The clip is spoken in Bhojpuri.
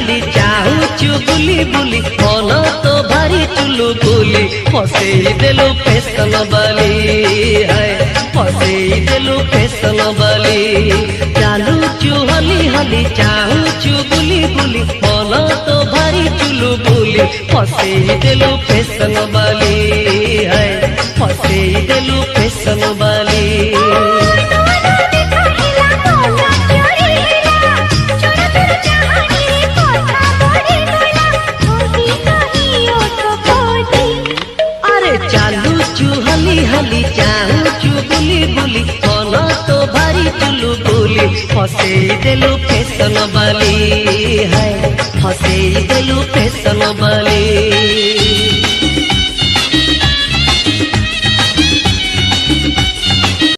हाली चाहूचु बुली बुली मन तो भारी चुलु बुली फसई देलु फैशन बाली है फसई देलु फैशन बाली चालूचु हली हली चाहूचु बुली बुली मन तो भारी चुलु बुली फसई देलु फैशन बाली है फसई देलु फैशन बाली। हली हली चाहूचु बुली बुली मन तो भारी चुलु बुली फसई देलु फैशन बाली है फसई देलु फैशन बाली।